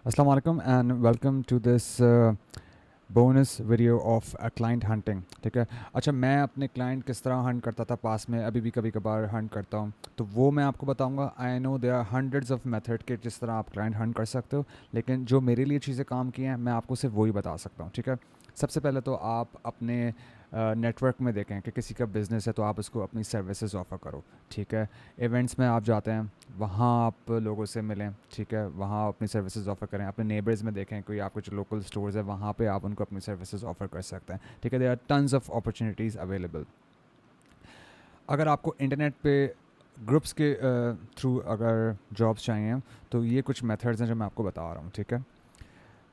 Assalamu alaikum and welcome to this bonus video of client hunting. ठीक है। अच्छा, मैं अपने क्लाइंट किस तरह हंट करता था पास में, अभी भी कभी कभार हंट करता हूँ, तो वो मैं आपको बताऊँगा। I know there are hundreds of method के जिस तरह आप क्लाइंट हंट कर सकते हो, लेकिन जो मेरे लिए चीज़ें काम की हैं मैं आपको सिर्फ वही बता सकता हूँ। ठीक है। सबसे पहले तो आप अपने नेटवर्क में देखें कि किसी का बिज़नेस है तो आप उसको अपनी सर्विसेज ऑफ़र करो। ठीक है। इवेंट्स में आप जाते हैं, वहाँ आप लोगों से मिलें। ठीक है। वहाँ अपनी सर्विसेज ऑफ़र करें। अपने नेबर्स में देखें, कोई आपके जो लोकल स्टोर्स है वहाँ पे आप उनको अपनी सर्विसेज ऑफ़र कर सकते हैं। ठीक है। There are tons of opportunities available. अगर आपको इंटरनेट पे ग्रुप्स के थ्रू अगर जॉब्स चाहिए तो ये कुछ मेथड्स हैं जो मैं आपको बता रहा हूँ। ठीक है।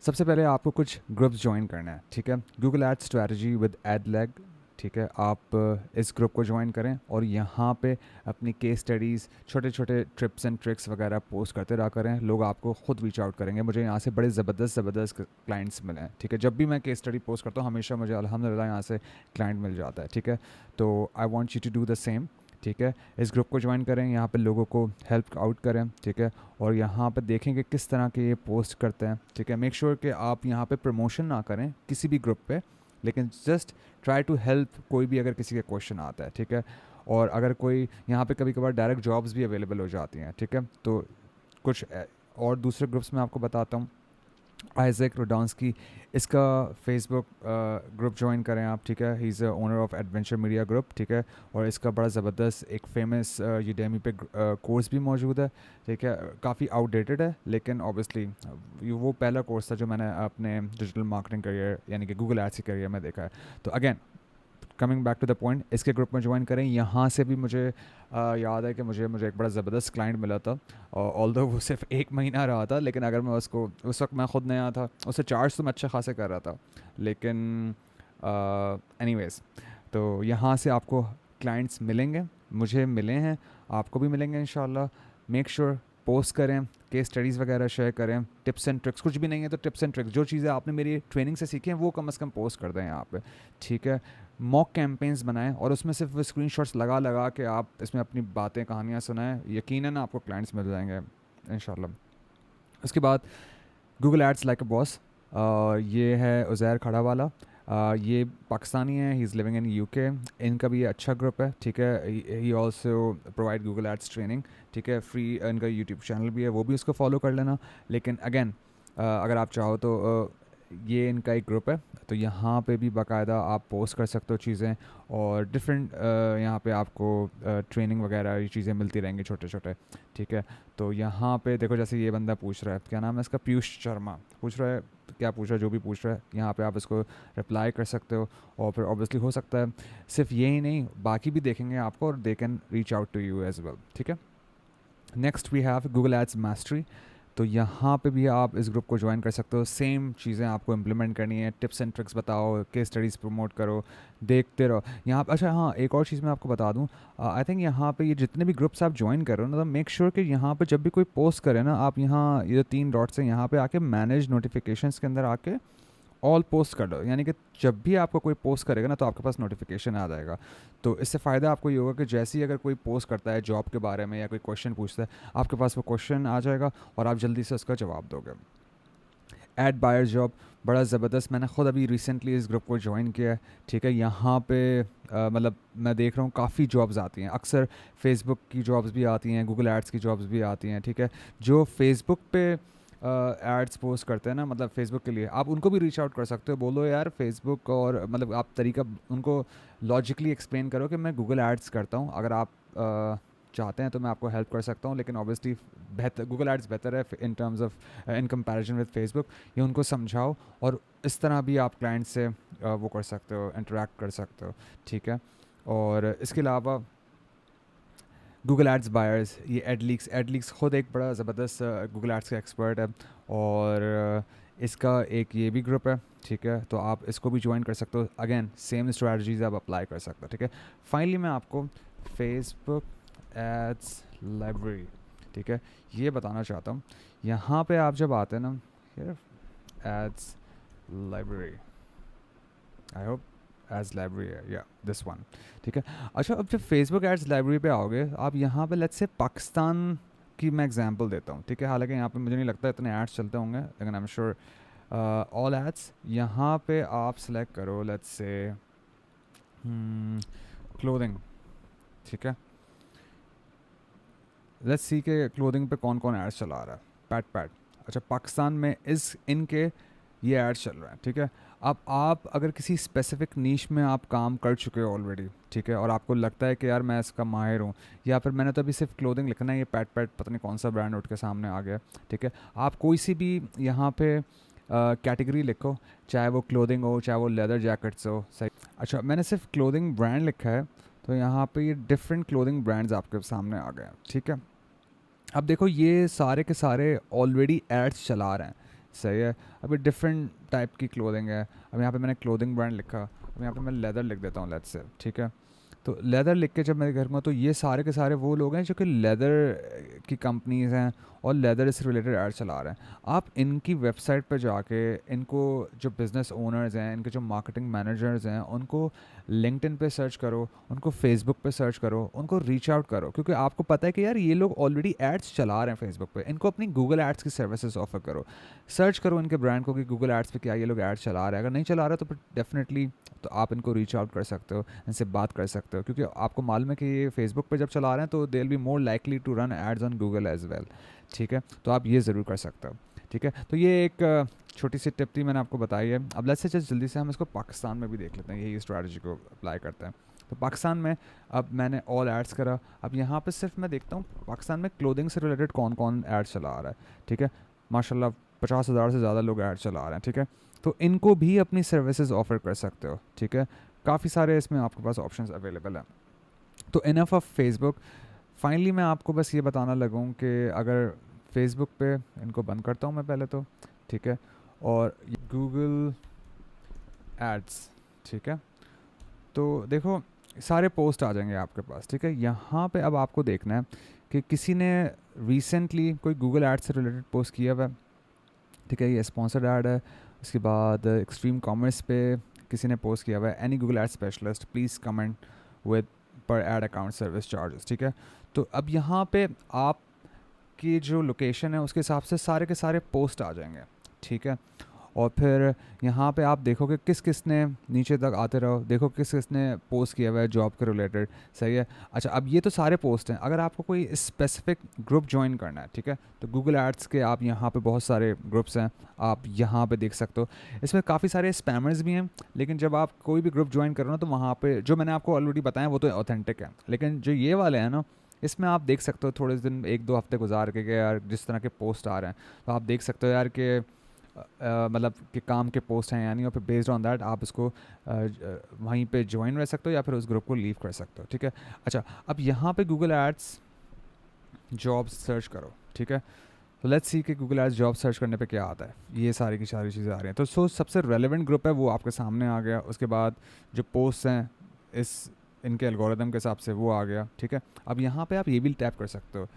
सबसे पहले आपको कुछ ग्रुप्स ज्वाइन करना है। ठीक है। Google ad strategy with Adlag. ठीक है। आप इस ग्रुप को ज्वाइन करें और यहाँ पे अपनी केस स्टडीज़, छोटे छोटे टिप्स एंड ट्रिक्स वगैरह पोस्ट करते रहा करें। लोग आपको खुद रीच आउट करेंगे। मुझे यहाँ से बड़े ज़बरदस्त क्लाइंट्स मिले हैं। ठीक है। जब भी मैं केस स्टडी पोस्ट करता हूँ हमेशा मुझे अल्हम्दुलिल्लाह यहाँ से क्लाइंट मिल जाता है। ठीक है। तो I want you to do the same. ठीक है। इस ग्रुप को ज्वाइन करें, यहाँ पे लोगों को हेल्प आउट करें। ठीक है। और यहाँ पे देखें कि किस तरह के ये पोस्ट करते हैं। ठीक है। मेक श्योर कि आप यहाँ पे प्रमोशन ना करें किसी भी ग्रुप पे, लेकिन जस्ट ट्राई टू हेल्प कोई भी अगर किसी का क्वेश्चन आता है। ठीक है। और अगर कोई यहाँ पे कभी कभार डायरेक्ट जॉब्स भी अवेलेबल हो जाती हैं। ठीक है। तो कुछ और दूसरे ग्रुप्स में आपको बताता हूँ। आइजैक रोडांस्की, इसका फेसबुक ग्रुप ज्वाइन करें आप। ठीक है। He is owner of adventure media group. ठीक है। और इसका बड़ा ज़बरदस्त एक फेमस यूडेमी पे कोर्स भी मौजूद है। ठीक है। काफ़ी आउटडेटेड है, लेकिन ऑब्वियसली वो पहला कोर्स था जो मैंने अपने डिजिटल मार्केटिंग करियर यानी कि गूगल एड्स के करियर में देखा है। तो again coming back to the point, इसके ग्रुप में ज्वाइन करें। यहाँ से भी मुझे याद है कि मुझे मुझे एक बड़ा ज़बरदस्त क्लाइंट मिला था। ऑल्दो वो सिर्फ एक महीना रहा था, लेकिन अगर मैं उसको, उस वक्त मैं खुद नया था, उससे चार्ज तो मैं अच्छे खासे कर रहा था, लेकिन एनीवेज, तो यहाँ से आपको क्लाइंट्स मिलेंगे। मुझे मिले हैं, आपको भी मिलेंगे इंशाल्लाह। मेक श्योर पोस्ट करें, केस स्टडीज़ वगैरह शेयर करें, टिप्स एंड ट्रिक्स, कुछ भी नहीं है तो टिप्स एंड ट्रिक्स, जो चीज़ें आपने मेरी ट्रेनिंग से सीखी हैं वो कम से कम पोस्ट कर दें यहाँ पे। ठीक है। मॉक कैंपेन्स बनाएं और उसमें सिर्फ स्क्रीनशॉट्स लगा लगा के आप इसमें अपनी बातें कहानियाँ सुनाएं। यकीनन आपको क्लाइंट्स मिल जाएंगे इंशाल्लाह। उसके बाद Google ads like a boss, ये है उज़ैर खड़ा वाला। ये पाकिस्तानी है, he is living in UK. इनका भी ये अच्छा ग्रुप है। ठीक है। He also provide Google ads training. ठीक है। फ्री इनका यूट्यूब चैनल भी है, वो भी उसको फॉलो कर लेना। लेकिन अगेन अगर आप चाहो तो ये इनका एक ग्रुप है, तो यहाँ पे भी बाकायदा आप पोस्ट कर सकते हो चीज़ें, और डिफरेंट यहाँ पे आपको ट्रेनिंग वगैरह ये चीज़ें मिलती रहेंगी छोटे छोटे। ठीक है। तो यहाँ पे देखो, जैसे ये बंदा पूछ रहा है, क्या नाम है इसका, पीयूष शर्मा पूछ रहा है, क्या पूछ रहा है, जो भी पूछ रहा है यहाँ पे आप इसको रिप्लाई कर सकते हो। और फिर ऑब्वियसली हो सकता है सिर्फ यही नहीं, बाकी भी देखेंगे आपको और they can reach out to you as well. ठीक है। Next we have Google ads mastery. तो यहाँ पे भी आप इस ग्रुप को ज्वाइन कर सकते हो। सेम चीज़ें आपको इम्प्लीमेंट करनी है, टिप्स एंड ट्रिक्स बताओ, केस स्टडीज़ प्रमोट करो, देखते रहो यहाँ पे। अच्छा हाँ, एक और चीज़ मैं आपको बता दूँ, आई थिंक यहाँ पे ये जितने भी ग्रुप्स आप ज्वाइन कर रहे हो ना, तो मेक श्योर कि यहाँ पे जब भी कोई पोस्ट करे ना, आप यहाँ ये 3 डॉट्स हैं यहाँ पे आके मैनेज नोटिफिकेशंस के अंदर आके ऑल पोस्ट कर दो, यानी कि जब भी आपको कोई पोस्ट करेगा ना तो आपके पास नोटिफिकेशन आ जाएगा। तो इससे फ़ायदा आपको ये होगा कि जैसे ही अगर कोई पोस्ट करता है जॉब के बारे में या कोई क्वेश्चन पूछता है, आपके पास वो क्वेश्चन आ जाएगा और आप जल्दी से उसका जवाब दोगे। एड बायर जॉब, बड़ा ज़बरदस्त, मैंने ख़ुद अभी रिसेंटली इस ग्रुप को ज्वाइन किया है। ठीक है। यहाँ पे मतलब मैं देख रहा हूँ काफ़ी जॉब्स आती हैं, अक्सर फेसबुक की जॉब्स भी आती हैं, गूगल एड्स की जॉब्स भी आती हैं। ठीक है। जो फेसबुक पे एड्स पोस्ट करते हैं ना, मतलब फेसबुक के लिए, आप उनको भी रीच आउट कर सकते हो। बोलो यार फेसबुक, और मतलब आप तरीका उनको लॉजिकली एक्सप्लेन करो कि मैं गूगल एड्स करता हूँ, अगर आप चाहते हैं तो मैं आपको हेल्प कर सकता हूँ, लेकिन ऑब्वियसली बेहतर गूगल एड्स बेहतर है in terms of in comparison with Facebook. ये उनको समझाओ और इस तरह भी आप क्लाइंट से वो कर सकते हो, इंटरेक्ट कर सकते हो। ठीक है। और इसके अलावा गूगल एड्स बायर्स, ये एडलीक्स ख़ुद एक बड़ा ज़बरदस्त गूगल एड्स का एक्सपर्ट है, और इसका एक ये भी ग्रुप है। ठीक है। तो आप इसको भी ज्वाइन कर सकते हो। अगेन सेम स्ट्रैटेजीज आप अप्लाई कर सकते हो। ठीक है। फाइनली मैं आपको फेसबुक एड्स लाइब्रेरी, ठीक है, ये बताना चाहता हूँ। यहाँ पे आप जब आते हैं ना, ads library, I hope ads library है, या दिस वन। ठीक है। अच्छा, अब जब फेसबुक एड्स लाइब्रेरी पे आओगे आप, यहाँ पे लेट्स से पाकिस्तान की मैं एग्जांपल देता हूँ, ठीक है। हालांकि यहाँ पे मुझे नहीं लगता इतने एड्स चलते होंगे, लेकिन I am sure all ads. यहाँ पे आप सेलेक्ट करो लेट्स से क्लोथिंग, ठीक है। लेट्स सी के क्लोथिंग पे कौन कौन एड्स चला रहा है। पैट पैट, अच्छा पाकिस्तान में इनके ये एड्स चल रहा है, ठीक है। अब आप अगर किसी स्पेसिफिक नीश में आप काम कर चुके हो ऑलरेडी, ठीक है, और आपको लगता है कि यार मैं इसका माहिर हूँ, या फिर मैंने तो अभी सिर्फ क्लोथिंग लिखना है, ये पैट पैट पता नहीं कौन सा ब्रांड उठ के सामने आ गया, ठीक है। आप कोई सी भी यहाँ पे कैटेगरी लिखो, चाहे वो क्लोथिंग हो, चाहे वो लेदर जैकेट्स हो, सही। अच्छा मैंने सिर्फ क्लोथिंग ब्रांड लिखा है, तो यहाँ पे ये डिफरेंट क्लोथिंग ब्रांड्स आपके सामने आ गए हैं, ठीक है। अब देखो ये सारे के सारे ऑलरेडी एड्स चला रहे हैं, सही है। अभी डिफरेंट टाइप की क्लोथिंग है। अब यहाँ पे मैंने क्लोथिंग ब्रांड लिखा, अब यहाँ पे मैं लेदर लिख देता हूँ लेट्स से, ठीक है। तो लेदर लिख के जब मैं करूँगा तो ये सारे के सारे वो लोग हैं जो कि लेदर की कंपनीज़ हैं और लेदर से रिलेटेड ऐड चला रहे हैं। आप इनकी वेबसाइट पर जाके इनको, जो बिज़नेस ओनर्स हैं, इनके जो मार्केटिंग मैनेजर्स हैं, उनको लिंक्डइन पे सर्च करो, उनको फेसबुक पे सर्च करो, उनको रीच आउट करो, क्योंकि आपको पता है कि यार ये लोग ऑलरेडी एड्स चला रहे हैं फेसबुक पे, इनको अपनी गूगल एड्स की सर्विसेज ऑफर करो। सर्च करो इनके ब्रांड को कि गूगल एड्स पे क्या ये लोग एड्स चला रहे हैं। अगर नहीं चला रहा तो फिर डेफिनेटली तो आप इनको रीच आउट कर सकते हो, इनसे बात कर सकते हो, क्योंकि आपको मालूम है कि ये फेसबुक पे जब चला रहे हैं तो they will be more likely to run ads on Google as well, ठीक है। तो आप ये ज़रूर कर सकते हो, ठीक है। तो ये एक छोटी सी टिप थी मैंने आपको बताई है। अब लेट्स से जल्दी से हम इसको पाकिस्तान में भी देख लेते हैं, यही स्ट्रैटेजी को अप्लाई करते हैं। तो पाकिस्तान में अब मैंने ऑल एड्स करा, अब यहाँ पे सिर्फ मैं देखता हूँ पाकिस्तान में क्लोथिंग से रिलेटेड कौन कौन एड्स चला आ रहा है, ठीक है। माशाल्लाह 50,000 से ज़्यादा लोग ऐड चला रहे हैं, ठीक है। तो इनको भी अपनी सर्विसेज ऑफर कर सकते हो, ठीक है। काफ़ी सारे इसमें आपके पास ऑप्शंस अवेलेबल हैं। तो इनफ ऑफ फेसबुक। फाइनली मैं आपको बस ये बताना लगूँ कि अगर फेसबुक पे इनको बंद करता हूँ मैं पहले तो, ठीक है, और गूगल एड्स, ठीक है। तो देखो सारे पोस्ट आ जाएंगे आपके पास, ठीक है। यहाँ पे अब आपको देखना है कि किसी ने रिसेंटली कोई गूगल एड्स से रिलेटेड पोस्ट किया हुआ है, ठीक है, ये स्पॉन्सर्ड ऐड है। उसके बाद एक्सट्रीम कॉमर्स पे किसी ने पोस्ट किया हुआ है, any Google ad specialist please comment with पर एड अकाउंट सर्विस चार्जेस, ठीक है। तो अब यहाँ पे आपकी जो लोकेशन है उसके हिसाब से सारे के सारे पोस्ट आ जाएंगे, ठीक है। और फिर यहाँ पे आप देखोगे किस किस ने, नीचे तक आते रहो, देखो किस किस ने पोस्ट किया हुआ है जॉब के रिलेटेड, सही है। अच्छा अब ये तो सारे पोस्ट हैं, अगर आपको कोई स्पेसिफिक ग्रुप ज्वाइन करना है, ठीक है, तो गूगल एड्स के आप यहाँ पे बहुत सारे ग्रुप्स हैं, आप यहाँ पे देख सकते हो। इसमें काफ़ी सारे स्पैमर्स भी हैं, लेकिन जब आप कोई भी ग्रुप ज्वाइन करो ना तो वहाँ पे जो मैंने आपको ऑलरेडी बताया वो तो ऑथेंटिक है, लेकिन जो ये वाले हैं ना इसमें आप देख सकते हो थोड़े दिन, 1-2 हफ्ते गुजार के यार जिस तरह के पोस्ट आ रहे हैं, तो आप देख सकते हो यार कि मतलब कि काम के पोस्ट हैं यानी, और फिर बेस्ड ऑन दैट आप उसको वहीं पे ज्वाइन रह सकते हो या फिर उस ग्रुप को लीव कर सकते हो, ठीक है। अच्छा अब यहाँ पे गूगल एड्स जॉब्स सर्च करो, ठीक है। तो लेट्स सी कि गूगल एड्स जॉब सर्च करने पे क्या आता है, ये सारी की सारी चीज़ें आ रही हैं। तो सबसे रेलेवेंट ग्रुप है वो आपके सामने आ गया। उसके बाद जो पोस्ट हैं इस इनके एल्गोरिदम के हिसाब से वो आ गया, ठीक है। अब यहाँ पे आप ये भी टैप कर सकते हो,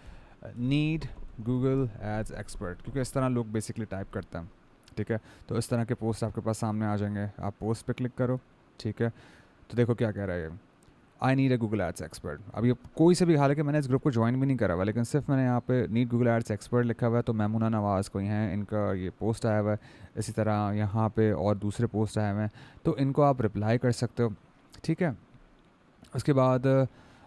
नीड गूगल एड्स एक्सपर्ट, क्योंकि इस तरह लोग बेसिकली टाइप करते हैं, ठीक है। तो इस तरह के पोस्ट आपके पास सामने आ जाएंगे, आप पोस्ट पे क्लिक करो, ठीक है। तो देखो क्या कह रहा है ये, I need a Google ads expert. अब ये कोई से भी, हालांकि मैंने इस ग्रुप को ज्वाइन भी नहीं करा हुआ, लेकिन सिर्फ मैंने यहाँ पे नीड गूगल एड्स एक्सपर्ट लिखा हुआ है, तो मैमूना नवाज़ कोई हैं, इनका ये पोस्ट आया हुआ है। इसी तरह यहाँ पे और दूसरे पोस्ट आए हुए हैं, तो इनको आप रिप्लाई कर सकते हो, ठीक है। उसके बाद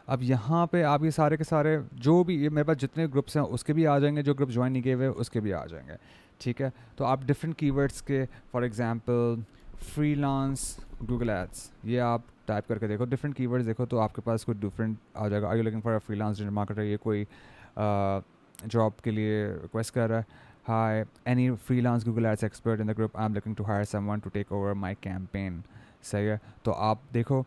अब यहाँ पे आप ये सारे के सारे जो भी ये मेरे पास जितने ग्रुप्स हैं उसके भी आ जाएंगे, जो ग्रुप ज्वाइन नहीं किए हुए उसके भी आ जाएंगे, ठीक है। तो आप डिफरेंट कीवर्ड्स के, for example freelance Google ads, ये आप टाइप करके देखो, डिफरेंट कीवर्ड्स देखो तो आपके पास कोई डिफरेंट आ जाएगा। Are you looking for a freelance digital marketer, ये कोई जॉब के लिए रिक्वेस्ट कर रहा है। Hi any freelance Google ads expert in the group, I am looking to hire someone to take over my campaign, सही है। तो आप देखो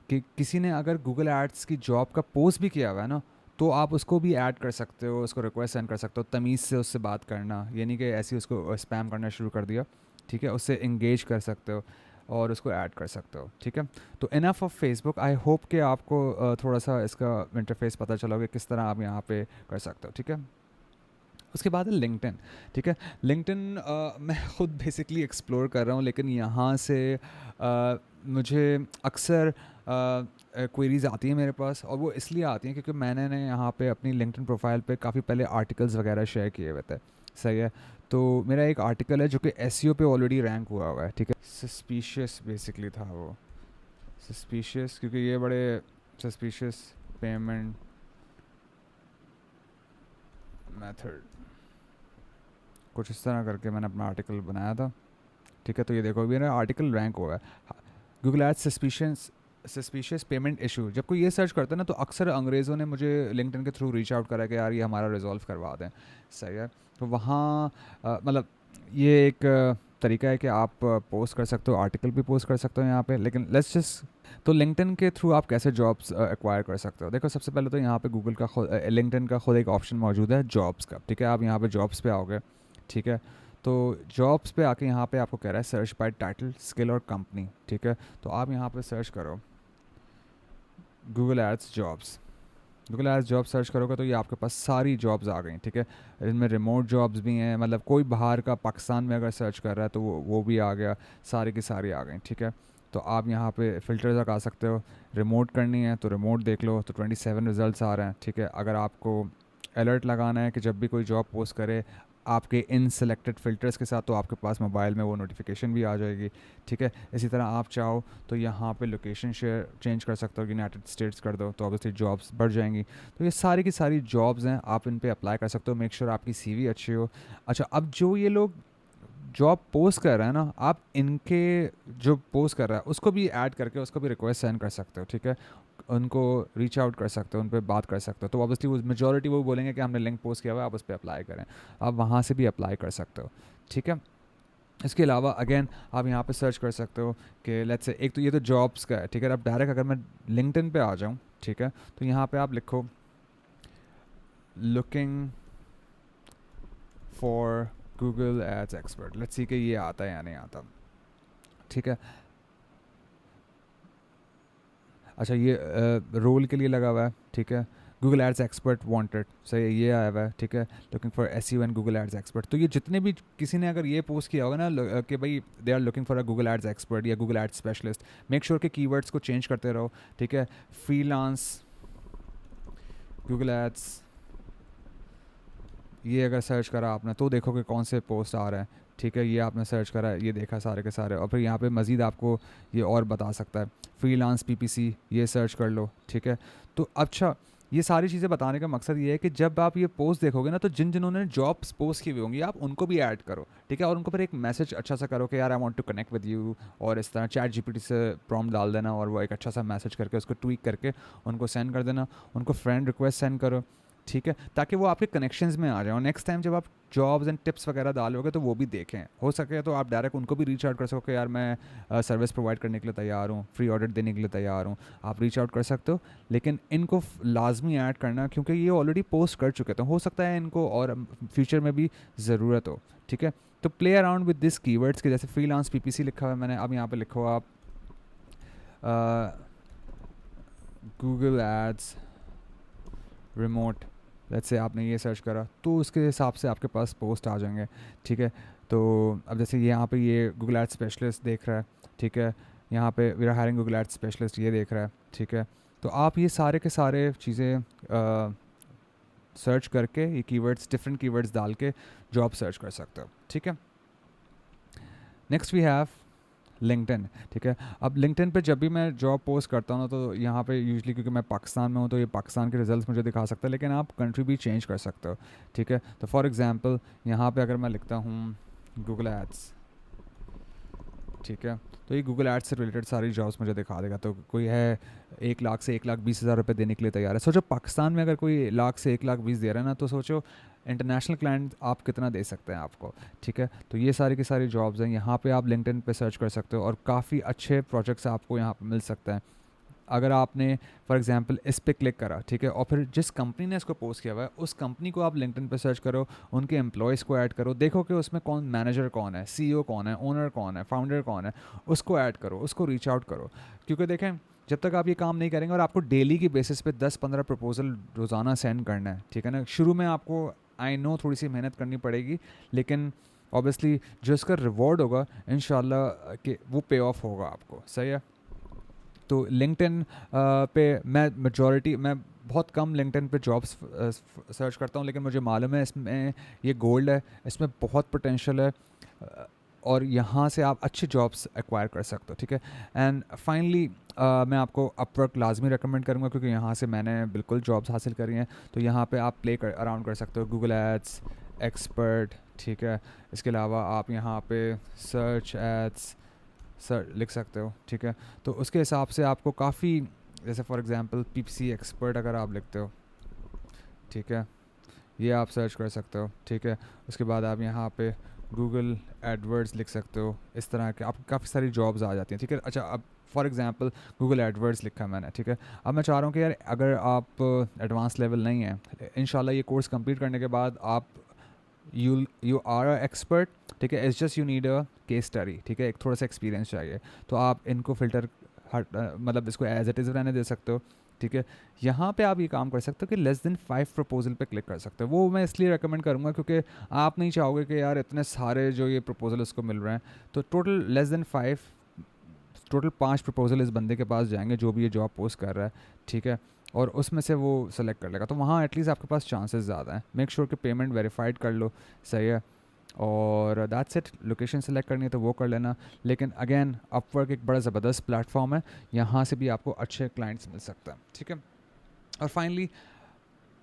कि किसी ने अगर गूगल एड्स की जॉब का पोस्ट भी किया हुआ है ना, तो आप उसको भी ऐड कर सकते हो, उसको रिक्वेस्ट सेंड कर सकते हो, तमीज़ से उससे बात करना, यानी कि ऐसे ही उसको स्पैम करना शुरू कर दिया, ठीक है। उससे इंगेज कर सकते हो और उसको ऐड कर सकते हो, ठीक है। तो enough of Facebook. I hope कि आपको थोड़ा सा इसका इंटरफेस पता चला होगा किस तरह आप यहाँ पे कर सकते हो, ठीक है। उसके बाद है लिंक्डइन, ठीक है। लिंक्डइन मैं ख़ुद बेसिकली एक्सप्लोर कर रहा हूँ, लेकिन यहाँ से मुझे अक्सर क्वेरीज आती हैं मेरे पास, और वो इसलिए आती हैं क्योंकि मैंने ने यहाँ पे अपनी लिंक्डइन प्रोफाइल पे काफ़ी पहले आर्टिकल्स वगैरह शेयर किए हुए थे। सही है। तो मेरा एक आर्टिकल है जो कि एसईओ पे ऑलरेडी रैंक हुआ हुआ है, ठीक है। सस्पिशियस बेसिकली था वो, सस्पिशियस, क्योंकि ये बड़े सस्पिशियस पेमेंट मेथड, कुछ इस तरह करके मैंने अपना आर्टिकल बनाया था, ठीक है। तो ये देखो मेरा आर्टिकल रैंक हुआ है। Google ads suspicious payment issue, जब कोई ये सर्च करता है ना तो अक्सर अंग्रेज़ों ने मुझे लिंक्डइन के थ्रू रीच आउट करा कि यार ये हमारा रिजॉल्व करवा दें। सही है। तो वहाँ मतलब ये एक तरीका है कि आप पोस्ट कर सकते हो, आर्टिकल भी पोस्ट कर सकते हो यहाँ पे। लेकिन लेट्स जस्ट, तो लिंक्डइन के थ्रू आप कैसे जॉब्स एक्वायर कर सकते हो। देखो सबसे पहले तो यहाँ पे गूगल का खुद लिंक्डइन का खुद एक ऑप्शन मौजूद है जॉब्स का, ठीक है। आप यहाँ पे जॉब्स पे आओगे, ठीक है। तो जॉब्स पे आके यहाँ पे आपको कह रहा है सर्च बाय टाइटल, स्किल और कंपनी, ठीक है। तो आप यहाँ पे सर्च करो Google ads jobs. Google ads job search करोगे तो ये आपके पास सारी जॉब्स आ गई, ठीक है। इनमें रिमोट जॉब्स भी हैं, मतलब कोई बाहर का पाकिस्तान में अगर सर्च कर रहा है तो वो भी आ गया, सारी की सारी आ गई, ठीक है। तो आप यहाँ पे फ़िल्टर तक आ सकते हो। रिमोट करनी है तो रिमोट देख लो, तो 27 रिजल्ट्स आ रहे हैं, ठीक है। अगर आपको अलर्ट लगाना है कि जब भी कोई जॉब पोस्ट करे आपके इन सेलेक्टेड फ़िल्टर्स के साथ, तो आपके पास मोबाइल में वो नोटिफिकेशन भी आ जाएगी, ठीक है। इसी तरह आप चाहो तो यहाँ पे लोकेशन शेयर चेंज कर सकते हो, यूनाइटेड स्टेट्स कर दो तो ऑब्वियसली जॉब्स बढ़ जाएंगी। तो ये सारी की सारी जॉब्स हैं, आप इन पे अप्लाई कर सकते हो। मेक श्योर आपकी सीवी अच्छी हो। अच्छा, अब जो ये लोग जॉब पोस्ट कर रहे हैं ना, आप इनके जो पोस्ट कर रहा है उसको भी ऐड करके उसको भी रिक्वेस्ट सेंड कर सकते हो, ठीक है। उनको रीच आउट कर सकते हो, उन पर बात कर सकते हो। तो ऑब्वियसली वो मेजॉरिटी वो बोलेंगे कि हमने लिंक पोस्ट किया हुआ है, आप उस पर अप्लाई करें। आप वहाँ से भी अप्लाई कर सकते हो, ठीक है। इसके अलावा अगेन आप यहाँ पे सर्च कर सकते हो कि लेट्स से, एक तो ये तो जॉब्स का है, ठीक है। अब डायरेक्ट अगर मैं लिंक्डइन पे आ जाऊँ, ठीक है, तो यहाँ पे आप लिखो looking for Google ads expert, let's see कि ये आता है या नहीं आता, ठीक है। अच्छा, ये रोल के लिए लगा हुआ है, ठीक है। गूगल एड्स एक्सपर्ट वांटेड, सही है, ये आया हुआ है, ठीक है। Looking for SEO and Google ads expert. तो ये जितने भी किसी ने अगर ये पोस्ट किया होगा ना कि भाई they are looking for a Google ads expert या Google ads specialist, make sure के कीवर्ड्स को चेंज करते रहो, ठीक है। फ्रीलांस गूगल एड्स, ये अगर सर्च करा आपने तो देखोगे कौन से पोस्ट आ रहे हैं, ठीक है। ये आपने सर्च करा, ये देखा सारे के सारे, और फिर यहाँ पे मज़ीद आपको ये और बता सकता है फ्रीलांस पीपीसी, ये सर्च कर लो, ठीक है। तो अच्छा, ये सारी चीज़ें बताने का मकसद ये है कि जब आप ये पोस्ट देखोगे ना तो जिन्होंने जॉब्स पोस्ट की हुई होंगी आप उनको भी ऐड करो, ठीक है। और उनको फिर एक मैसेज अच्छा सा करो कि यार I want to connect with you, और इस तरह चैट जीपीटी से प्रॉम्प्ट डाल देना और वो एक अच्छा सा मैसेज करके उसको ट्वीक करके उनको सेंड कर देना। उनको फ्रेंड रिक्वेस्ट सेंड करो, ठीक है, ताकि वो आपके कनेक्शंस में आ जाए। और नेक्स्ट टाइम जब आप जॉब्स एंड टिप्स वगैरह डालोगे तो वो भी देखें, हो सके तो आप डायरेक्ट उनको भी रीच आउट कर सको कि यार मैं सर्विस प्रोवाइड करने के लिए तैयार हूँ, फ्री ऑडिट देने के लिए तैयार हूँ, आप रीच आउट कर सकते हो। लेकिन इनको लाजमी ऐड करना, क्योंकि ये ऑलरेडी पोस्ट कर चुके थे, हो सकता है इनको और फ्यूचर में भी ज़रूरत हो, ठीक है। तो play around with this keywords के, जैसे फ्रीलांस पीपीसी लिखा हुआ है मैंने, अब यहाँ पे लिखो आप Google ads remote, let's say आपने ये सर्च करा तो उसके हिसाब से आपके पास पोस्ट आ जाएंगे, ठीक है। तो अब जैसे यहाँ पे ये गूगल एड्स स्पेशलिस्ट देख रहा है, ठीक है। यहाँ पे we are hiring Google ads specialist, ये देख रहा है, ठीक है। तो आप ये सारे के सारे चीज़ें सर्च करके ये कीवर्ड्स, डिफरेंट कीवर्ड्स डाल के जॉब सर्च कर सकते हो, ठीक है। नेक्स्ट वी हैव लिंक्डइन, ठीक है। अब लिंक्डइन पे जब भी मैं जॉब पोस्ट करता हूँ ना तो यहाँ पे यूजुअली, क्योंकि मैं पाकिस्तान में हूँ तो ये पाकिस्तान के रिजल्ट्स मुझे दिखा सकता है, लेकिन आप कंट्री भी चेंज कर सकते हो, ठीक है। तो फॉर एग्जांपल यहाँ पे अगर मैं लिखता हूँ गूगल एड्स, ठीक है, तो ये गूगल एड्स से रिलेटेड सारी जॉब्स मुझे दिखा देगा। तो कोई है 1 लाख से 1,20,000 रुपये देने के लिए तैयार है। सोचो पाकिस्तान में अगर कोई लाख से 1,20,000 दे रहा है ना, तो सोचो इंटरनेशनल क्लाइंट आप कितना दे सकते हैं आपको, ठीक है। तो ये सारी की सारी जॉब्स हैं, यहाँ पे आप लिंक्डइन पे सर्च कर सकते हो और काफ़ी अच्छे प्रोजेक्ट्स आपको यहाँ पे मिल सकते हैं। अगर आपने फॉर एग्जांपल इस पे क्लिक करा, ठीक है, और फिर जिस कंपनी ने इसको पोस्ट किया हुआ है उस कंपनी को आप लिंक्डइन पे सर्च करो, उनके एम्प्लॉयज़ को ऐड करो, देखो कि उसमें कौन मैनेजर कौन है, सीईओ कौन है, ओनर कौन है, फाउंडर कौन है, उसको ऐड करो, उसको रीच आउट करो। क्योंकि देखें, जब तक आप ये काम नहीं करेंगे और आपको डेली की बेसिस पे 10-15 प्रपोजल रोज़ाना सेंड करना है, ठीक है ना। शुरू में आपको आई नो थोड़ी सी मेहनत करनी पड़ेगी, लेकिन ऑब्वियसली जो इसका रिवॉर्ड होगा इंशाल्लाह कि वो पे ऑफ होगा आपको, सही है। तो लिंक्डइन पे मैं बहुत कम लिंक्डइन पे जॉब्स सर्च करता हूँ, लेकिन मुझे मालूम है इसमें ये गोल्ड है, इसमें बहुत पोटेंशियल है, और यहाँ से आप अच्छी जॉब्स एक्वायर कर सकते हो, ठीक है। एंड फाइनली मैं आपको अपवर्क लाजमी रेकमेंड करूँगा, क्योंकि यहाँ से मैंने बिल्कुल जॉब्स हासिल करी हैं। तो यहाँ पे आप प्ले अराउंड कर सकते हो, गूगल एड्स, एक्सपर्ट, ठीक है। इसके अलावा आप यहाँ पे सर्च एड्स लिख सकते हो, ठीक है। तो उसके हिसाब से आपको काफ़ी, जैसे फॉर एग्जांपल पीपीसी एक्सपर्ट अगर आप लिखते हो, ठीक है, ये आप सर्च कर सकते हो, ठीक है। उसके बाद आप यहाँ पे गूगल एडवर्ड्स लिख सकते हो, इस तरह के आपको काफ़ी सारी जॉब्स आ जाती हैं, ठीक है। अच्छा, अब फॉर एग्जांपल गूगल एडवर्ड्स लिखा मैंने, ठीक है। अब मैं चाह रहा हूँ कि यार अगर आप एडवांस लेवल नहीं है, इंशाल्लाह ये कोर्स कंप्लीट करने के बाद आप यू आर अ एक्सपर्ट, ठीक है। It's just you need a case study, ठीक है, एक थोड़ा सा एक्सपीरियंस चाहिए। तो आप इनको फ़िल्टर मतलब इसको एज इट इज़ रहने दे सकते हो, ठीक है। यहाँ पे आप ये काम कर सकते हो कि लेस देन 5 प्रपोजल पे क्लिक कर सकते हो। वो मैं इसलिए रेकमेंड करूँगा क्योंकि आप नहीं चाहोगे कि यार इतने सारे जो ये प्रपोजल उसको मिल रहे हैं, तो total less than 5, total 5 proposal इस बंदे के पास जाएंगे जो भी ये जॉब पोस्ट कर रहा है, ठीक है। और उसमें से वो सेलेक्ट कर लेगा, तो वहाँ एटलीस्ट आपके पास चांसेस ज़्यादा हैं। मेक श्योर कि पेमेंट वेरीफाइड कर लो, सही है। और दैट्स इट। लोकेशन सेलेक्ट करनी है तो वो कर लेना। लेकिन अगेन अपवर्क एक बड़ा ज़बरदस्त प्लेटफॉर्म है, यहाँ से भी आपको अच्छे क्लाइंट्स मिल सकते हैं, ठीक है। और फाइनली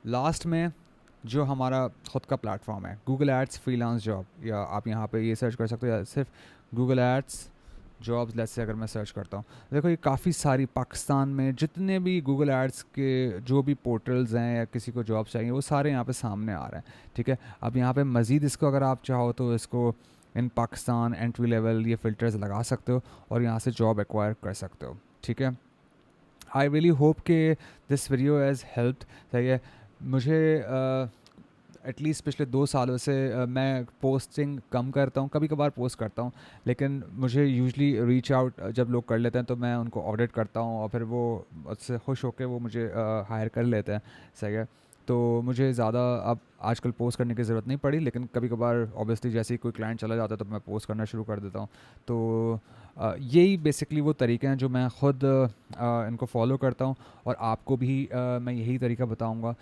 लास्ट में जो हमारा खुद का प्लेटफॉर्म है, गूगल एड्स फ्रीलांस जॉब, या आप यहाँ पे ये सर्च कर सकते हो, या सिर्फ Google ads jobs let's say अगर मैं सर्च करता हूँ, देखो ये काफ़ी सारी पाकिस्तान में जितने भी गूगल एड्स के जो भी पोर्टल्स हैं या किसी को जॉब चाहिए, वो सारे यहाँ पे सामने आ रहे हैं, ठीक है। अब यहाँ पे मज़ीद इसको अगर आप चाहो तो इसको इन पाकिस्तान एंट्री लेवल ये फ़िल्टर्स लगा सकते हो और यहाँ से जॉब एक्वायर कर सकते हो, ठीक है। आई रियली होप कि दिस वीडियो हैज़ हेल्प्ड, सही है। मुझे एटलीस्ट पिछले 2 सालों से मैं पोस्टिंग कम करता हूँ, कभी कभार पोस्ट करता हूँ, लेकिन मुझे यूजली रीच आउट जब लोग कर लेते हैं तो मैं उनको ऑडिट करता हूँ और फिर वो उससे खुश होकर वो मुझे हायर कर लेते हैं, सही है। तो मुझे ज़्यादा अब आजकल पोस्ट करने की ज़रूरत नहीं पड़ी, लेकिन कभी कभार ऑब्वियसली जैसे ही कोई क्लाइंट चला जाता है तो मैं पोस्ट करना शुरू कर देता हूँ। तो यही बेसिकली वो तरीके हैं जो मैं ख़ुद इनको फॉलो करता हूँ, और आपको भी मैं यही तरीका बताऊँगा।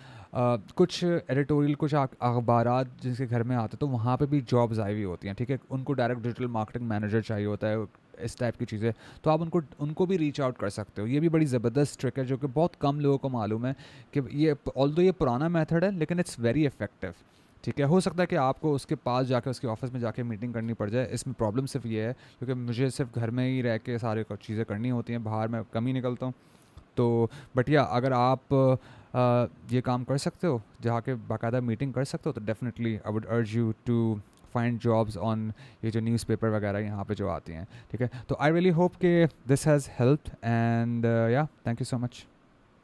कुछ एडिटोरियल, कुछ अखबारात जिनके घर में आते हैं तो वहाँ पे भी जॉब्स आई हुई होती हैं, ठीक है। उनको डायरेक्ट डिजिटल मार्केटिंग मैनेजर चाहिए होता है, इस टाइप की चीज़ें, तो आप उनको भी रीच आउट कर सकते हो। ये भी बड़ी ज़बरदस्त ट्रिक है जो कि बहुत कम लोगों को मालूम है कि ये ऑल्दो ये पुराना मेथड है लेकिन इट्स वेरी इफेक्टिव, ठीक है। हो सकता है कि आपको उसके पास जाके उसके ऑफिस में जाके मीटिंग करनी पड़ जाए। इसमें प्रॉब्लम सिर्फ ये है क्योंकि मुझे सिर्फ घर में ही रह के सारे चीज़ें करनी होती हैं, बाहर मैं कम ही निकलता हूँ। तो बट या अगर आप ये काम कर सकते हो, जहाँ के बाकायदा मीटिंग कर सकते हो, तो definitely I would urge you to find jobs on ये जो न्यूज़पेपर वगैरह यहाँ पे जो आती हैं, ठीक है। तो आई रियली होप कि दिस हैज़ हेल्प्ड, एंड या थैंक यू सो मच।